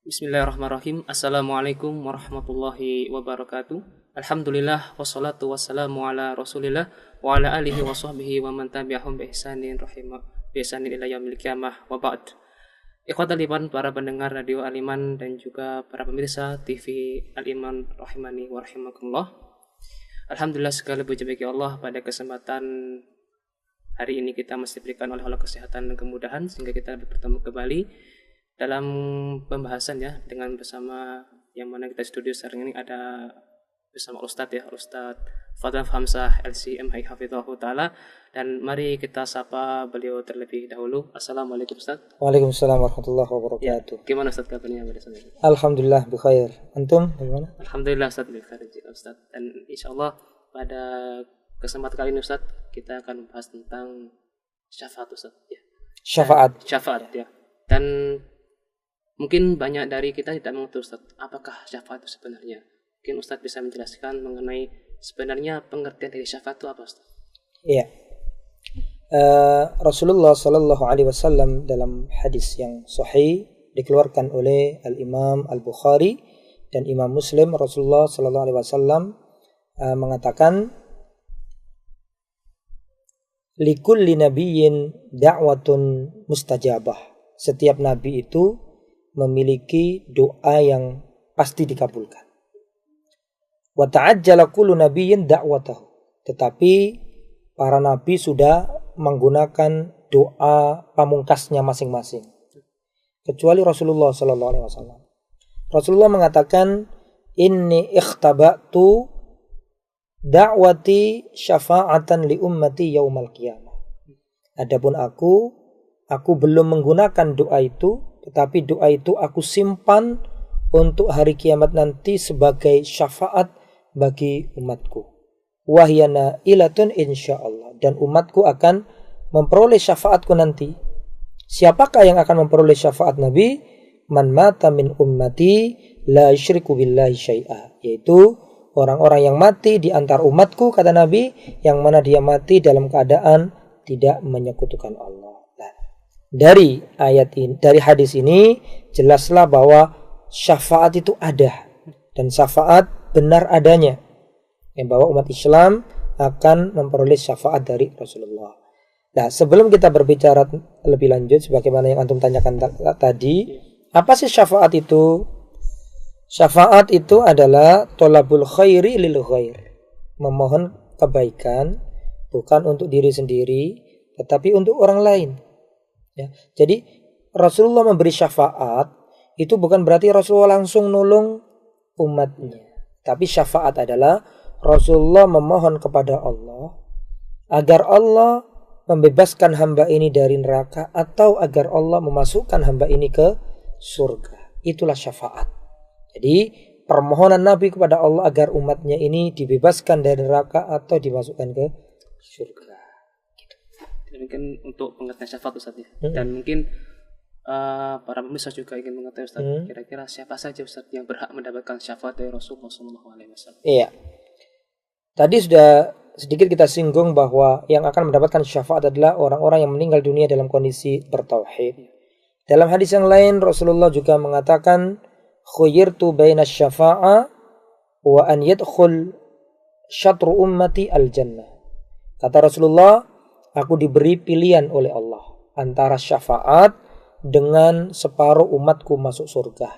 Bismillahirrahmanirrahim. Assalamualaikum warahmatullahi wabarakatuh. Alhamdulillah wassalatu wassalamu ala Rasulillah wa ala alihi wa sahbihi wa man tabi'ahum bi ihsanin ila yaumil qiyamah wa ba'd. Ikhwatal iman, para pendengar Radio Al-Iman dan juga para pemirsa TV Al-Iman rahimani wa rahimakumullah. Alhamdulillah, segala puji bagi Allah, pada kesempatan hari ini kita masih diberikan oleh Allah kesehatan dan kemudahan sehingga kita bertemu kembali dalam pembahasan ya, dengan bersama yang mana kita studio sekarang ini ada bersama Ustadz Fadlan Hamzah LCM Hafizahullah Ta'ala, dan mari kita sapa beliau terlebih dahulu. Assalamualaikum Ustadz. Waalaikumsalam warahmatullahi wabarakatuh. Ya, gimana Ustadz kabarnya pada saat ini? Alhamdulillah bikhair. Antum bagaimana? Alhamdulillah Ustadz bikhair Ustadz. Dan insyaallah pada kesempatan kali ini Ustadz kita akan membahas tentang syafaat Ustadz ya. Syafaat ya. Dan mungkin banyak dari kita tidak mengerti Ustadz, apakah syafaat itu sebenarnya? Mungkin Ustadz bisa menjelaskan mengenai sebenarnya pengertian dari syafaat itu apa Ustadz? Iya. Rasulullah Sallallahu Alaihi Wasallam dalam hadis yang sahih dikeluarkan oleh Al-Imam Al-Bukhari dan Imam Muslim, Rasulullah Sallallahu Alaihi Wasallam mengatakan, likulli nabiyyin da'watun mustajabah. Setiap nabi itu memiliki doa yang pasti dikabulkan. Wa ta'ajjala kullu nabiyyin da'watahu. Tetapi para nabi sudah menggunakan doa pamungkasnya masing-masing, kecuali Rasulullah sallallahu alaihi wasallam. Rasulullah mengatakan, inni ikhtaba'tu da'wati syafa'atan li ummati yaumal qiyamah. Adapun aku belum menggunakan doa itu, tetapi doa itu aku simpan untuk hari kiamat nanti sebagai syafaat bagi umatku. Wahyana ilatun insyaallah, dan umatku akan memperoleh syafaatku nanti. Siapakah yang akan memperoleh syafaat Nabi? Man mata min ummati la yusyriku billahi syai'a, yaitu orang-orang yang mati di antar umatku, kata Nabi, yang mana dia mati dalam keadaan tidak menyekutukan Allah. Dari ayat ini, dari hadis ini jelaslah bahwa syafaat itu ada, dan syafaat benar adanya, yang bahwa umat Islam akan memperoleh syafaat dari Rasulullah. Nah, sebelum kita berbicara lebih lanjut sebagaimana yang antum tanyakan tadi, apa sih syafaat itu? Syafaat itu adalah tolabul khairi lil ghair, memohon kebaikan bukan untuk diri sendiri tetapi untuk orang lain. Ya, jadi Rasulullah memberi syafaat itu bukan berarti Rasulullah langsung nolong umatnya, tapi syafaat adalah Rasulullah memohon kepada Allah agar Allah membebaskan hamba ini dari neraka atau agar Allah memasukkan hamba ini ke surga. Itulah syafaat. Jadi permohonan Nabi kepada Allah agar umatnya ini dibebaskan dari neraka atau dimasukkan ke surga. Mungkin untuk pengertian syafaat Ustaz ya. Dan mungkin para pemirsa juga ingin mengetahui Ustaz, kira-kira siapa saja Ustaz yang berhak mendapatkan syafaat dari Rasulullah SAW? Iya. Tadi sudah sedikit kita singgung bahwa yang akan mendapatkan syafaat adalah orang-orang yang meninggal dunia dalam kondisi bertauhid. Dalam hadis yang lain Rasulullah juga mengatakan, khuyirtu baina syafa'a wa an yadkhul syatru ummati al-jannah. Kata Rasulullah, aku diberi pilihan oleh Allah antara syafaat dengan separuh umatku masuk surga.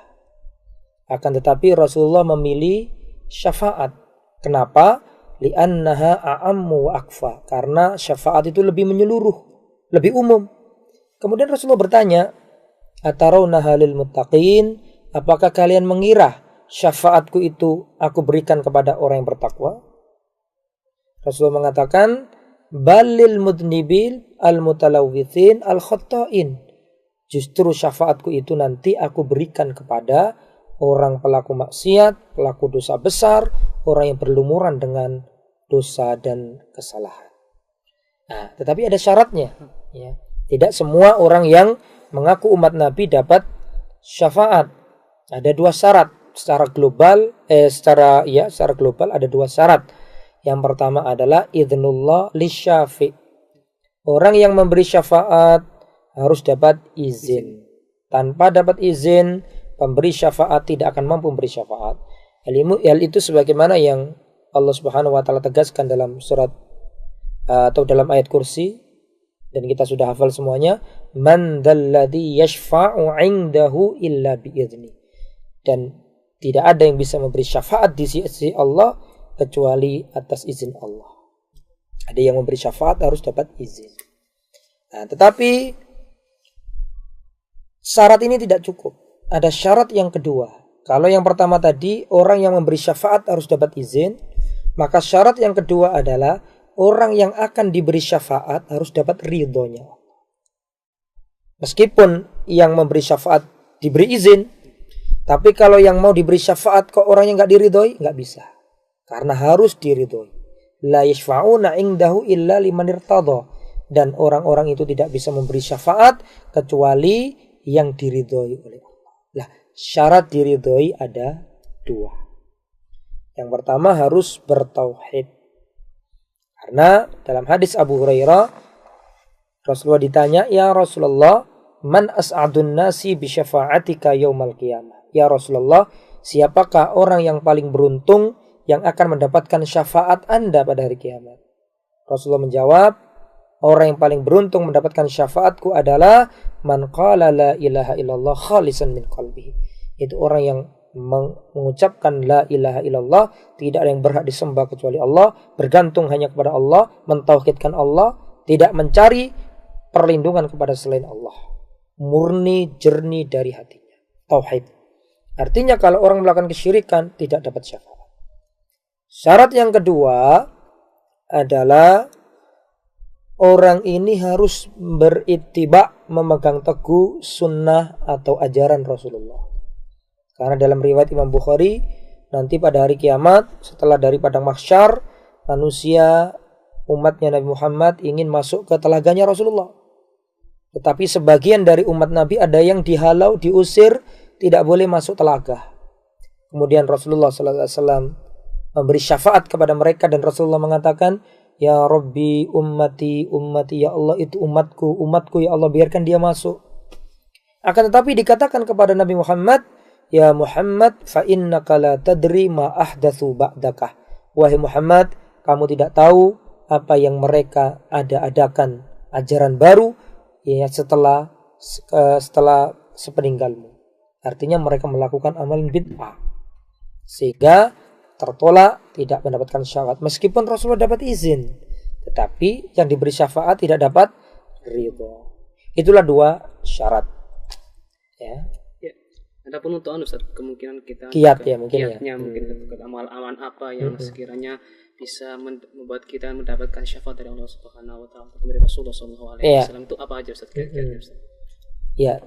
Akan tetapi Rasulullah memilih syafaat. Kenapa? Li'annaha a'ammu wa akfa. Karena syafaat itu lebih menyeluruh, lebih umum. Kemudian Rasulullah bertanya, atarawnaha lil muttaqin, apakah kalian mengira syafaatku itu aku berikan kepada orang yang bertakwa? Rasulullah mengatakan, balil mudnibil al-mutalawwithin al-khatta'in. Justru syafaatku itu nanti aku berikan kepada orang pelaku maksiat, pelaku dosa besar, orang yang berlumuran dengan dosa dan kesalahan. Nah, tetapi ada syaratnya. Ya. Tidak semua orang yang mengaku umat Nabi dapat syafaat. Ada dua syarat secara global. Secara global ada dua syarat. Yang pertama adalah idznullah lisyafi'. Orang yang memberi syafaat harus dapat izin. Tanpa dapat izin, pemberi syafaat tidak akan mampu memberi syafaat. Hal itu sebagaimana yang Allah Subhanahu wa taala tegaskan dalam surat atau dalam ayat kursi, dan kita sudah hafal semuanya, man dzalladzi yashfa'u 'indahu illa bi'idzni. Dan tidak ada yang bisa memberi syafaat di sisi Allah kecuali atas izin Allah. Ada yang memberi syafaat harus dapat izin. Nah, tetapi syarat ini tidak cukup. Ada syarat yang kedua. Kalau yang pertama tadi orang yang memberi syafaat harus dapat izin, maka syarat yang kedua adalah orang yang akan diberi syafaat harus dapat ridhonya. Meskipun yang memberi syafaat diberi izin, tapi kalau yang mau diberi syafaat kok orang yang nggak diridhoi, nggak bisa. Karena harus diridhoi. La yashfa'una 'indahu illa liman irtadha. Dan orang-orang itu tidak bisa memberi syafaat kecuali yang diridhoi oleh Allah. Lah, syarat diridhoi ada 2. Yang pertama harus bertauhid. Karena dalam hadis Abu Hurairah, Rasulullah ditanya, "Ya Rasulullah, man as'adun nasi bi syafa'atika yaumal qiyamah?" Ya Rasulullah, siapakah orang yang paling beruntung yang akan mendapatkan syafaat Anda pada hari kiamat? Rasulullah menjawab, orang yang paling beruntung mendapatkan syafaatku adalah man qala la ilaha illallah khalisan min qalbihi. Itu orang yang mengucapkan la ilaha illallah, tidak ada yang berhak disembah kecuali Allah, bergantung hanya kepada Allah, mentauhidkan Allah, tidak mencari perlindungan kepada selain Allah, murni jernih dari hatinya, tauhid. Artinya kalau orang melakukan kesyirikan tidak dapat syafaat. Syarat yang kedua adalah orang ini harus berittiba, memegang teguh sunnah atau ajaran Rasulullah. Karena dalam riwayat Imam Bukhari, nanti pada hari kiamat, setelah dari padang mahsyar, manusia, umatnya Nabi Muhammad ingin masuk ke telaganya Rasulullah. Tetapi sebagian dari umat Nabi ada yang dihalau, diusir, tidak boleh masuk telaga. Kemudian Rasulullah SAW memberi syafaat kepada mereka, dan Rasulullah mengatakan, Ya Rabbi ummati, ummati, ya Allah itu umatku, umatku ya Allah, biarkan dia masuk. Akan tetapi dikatakan kepada Nabi Muhammad, Ya Muhammad, fa innaka la tadri ma ahdatsu ba'dakah. Wahai Muhammad, kamu tidak tahu apa yang mereka adakan ajaran baru ya setelah sepeninggalmu. Artinya mereka melakukan amalan bid'ah sehingga tertolak, tidak mendapatkan syafaat. Meskipun Rasulullah dapat izin, tetapi yang diberi syafaat tidak dapat ridho. Itulah 2 syarat. Ya. Adapun untuk Ustaz, kemungkinan kita kiat ya mungkin kiatnya, mungkin amalan apa yang sekiranya bisa membuat kita mendapatkan syafaat dari Allah Subhanahu wa taala, dari Rasulullah sallallahu alaihi wasallam, itu apa aja Ustaz? Ya.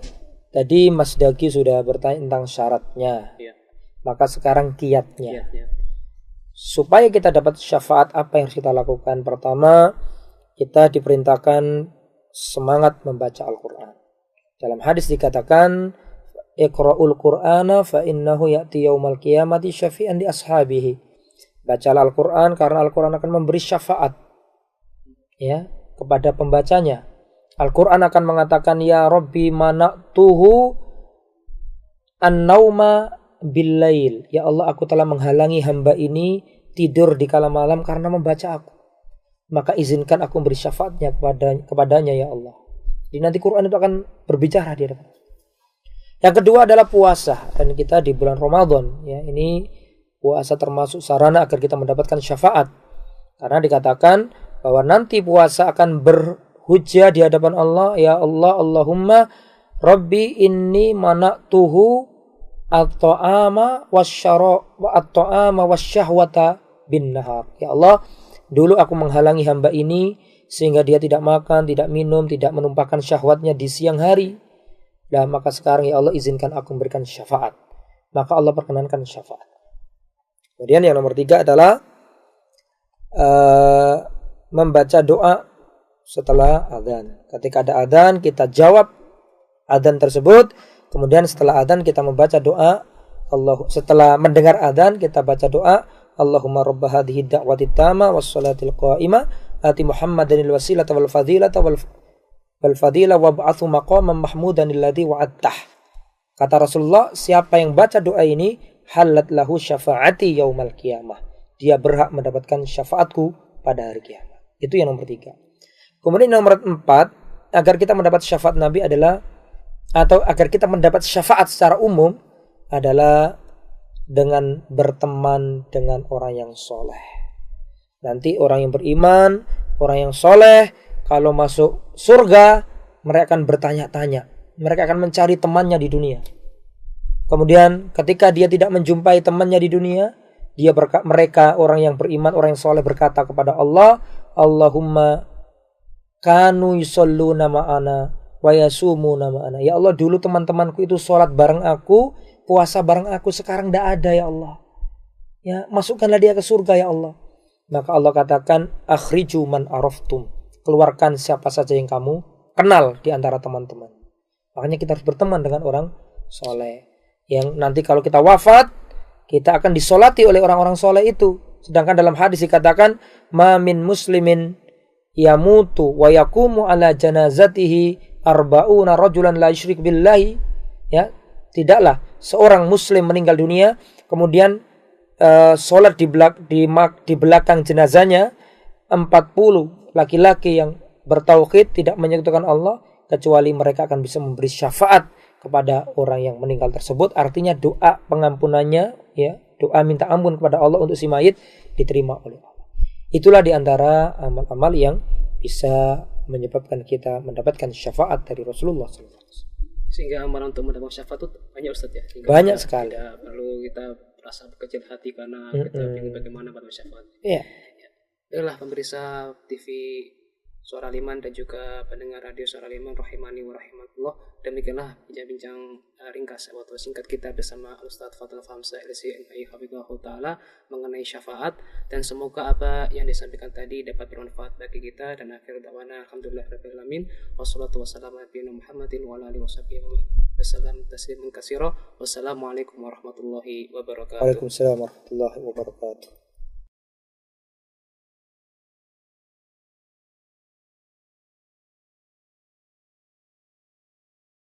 Tadi Mas Daki sudah bertanya tentang syaratnya. Ya. Maka sekarang kiatnya. Ya. Supaya kita dapat syafaat, apa yang harus kita lakukan? Pertama, kita diperintahkan semangat membaca Al-Qur'an. Dalam hadis dikatakan, Iqra'ul Qur'ana fa innahu ya'ti yaumal qiyamati syafi'an li ashabihi. Bacalah Al-Qur'an karena Al-Qur'an akan memberi syafaat ya kepada pembacanya. Al-Qur'an akan mengatakan, Ya Rabbi mana'tuhu an-nauma bil-lail. Ya Allah, aku telah menghalangi hamba ini tidur di kala malam karena membaca aku. Maka izinkan aku beri syafaatnya kepadanya ya Allah. Jadi nanti Quran itu akan berbicara di hadapan. Yang kedua adalah puasa, dan kita di bulan Ramadan ya, ini puasa termasuk sarana agar kita mendapatkan syafaat. Karena dikatakan bahwa nanti puasa akan berhujjah di hadapan Allah, ya Allah, Allahumma Rabbi inni mana'tuhu at-ta'ama wasyahwata bin nahar. Ya Allah, dulu aku menghalangi hamba ini sehingga dia tidak makan, tidak minum, tidak menumpahkan syahwatnya di siang hari. Nah, maka sekarang ya Allah izinkan aku memberikan syafaat. Maka Allah perkenankan syafaat. Kemudian yang nomor 3 adalah membaca doa setelah adzan. Ketika ada adzan, kita jawab adzan tersebut. Kemudian setelah adzan kita membaca doa. Setelah mendengar adzan kita baca doa. Allahumma rabba hadhihi da'wati tama was salatil qa'imah ati Muhammadanil wasilata wal fadilata wal fadilah wab'athu maqaman mahmudan alladhi wa'adtah. Kata Rasulullah, siapa yang baca doa ini, halat lahu syafaati yaumal qiyamah. Dia berhak mendapatkan syafaatku pada hari kiamat. Itu yang nomor 3. Kemudian nomor 4, agar kita mendapat syafaat Nabi adalah, atau agar kita mendapat syafaat secara umum adalah dengan berteman dengan orang yang soleh. Nanti orang yang beriman, orang yang soleh, kalau masuk surga, mereka akan bertanya-tanya. Mereka akan mencari temannya di dunia. Kemudian ketika dia tidak menjumpai temannya di dunia, mereka orang yang beriman, orang yang soleh berkata kepada Allah, Allahumma kanu yusalluna ma'ana wa yasumuna ma'ana. Ya Allah, dulu teman-temanku itu sholat bareng aku, puasa bareng aku, sekarang tidak ada ya Allah. Ya, masukkanlah dia ke surga ya Allah. Maka Allah katakan, akhriju man araftum. Keluarkan siapa saja yang kamu kenal di antara teman-teman. Makanya kita harus berteman dengan orang soleh. Yang nanti kalau kita wafat, kita akan disolati oleh orang-orang soleh itu. Sedangkan dalam hadis dikatakan, ma min muslimin yamutu wa yakumu ala janazatihi arba'una rajulan la yusyrik billahi. Ya, tidaklah seorang muslim meninggal dunia kemudian sholat di belakang jenazahnya 40 laki-laki yang bertauhid, tidak menyekutukan Allah, kecuali mereka akan bisa memberi syafaat kepada orang yang meninggal tersebut. Artinya doa pengampunannya, ya, doa minta ampun kepada Allah untuk si mayit diterima oleh Allah. Itulah diantara amal-amal yang bisa menyebabkan kita mendapatkan syafaat dari Rasulullah SAW. Sehingga amalan untuk mendapatkan syafaat itu banyak Ustaz ya. Banyak sekali. Tidak perlu kita rasa kecil hati karena kita ingin bagaimana mendapat syafaat. Iya. Itulah pemirsa TV Suara Liman dan juga pendengar radio Suara Liman rahimani wa rahimakumullah. Demikianlah bincang-bincang ringkas atau singkat kita bersama Ustaz Fadl Famsa LCMI Hafizahullah Ta'ala mengenai syafaat, dan semoga apa yang disampaikan tadi dapat bermanfaat bagi kita. Dan akhir da'wana alhamdulillahirabbil alamin wassalatu wassalamu ala nabiyina Muhammadin wa ala alihi washabihi wasallam tasliman katsira. Wassalamualaikum warahmatullahi wabarakatuh. Waalaikumsalam warahmatullahi wabarakatuh.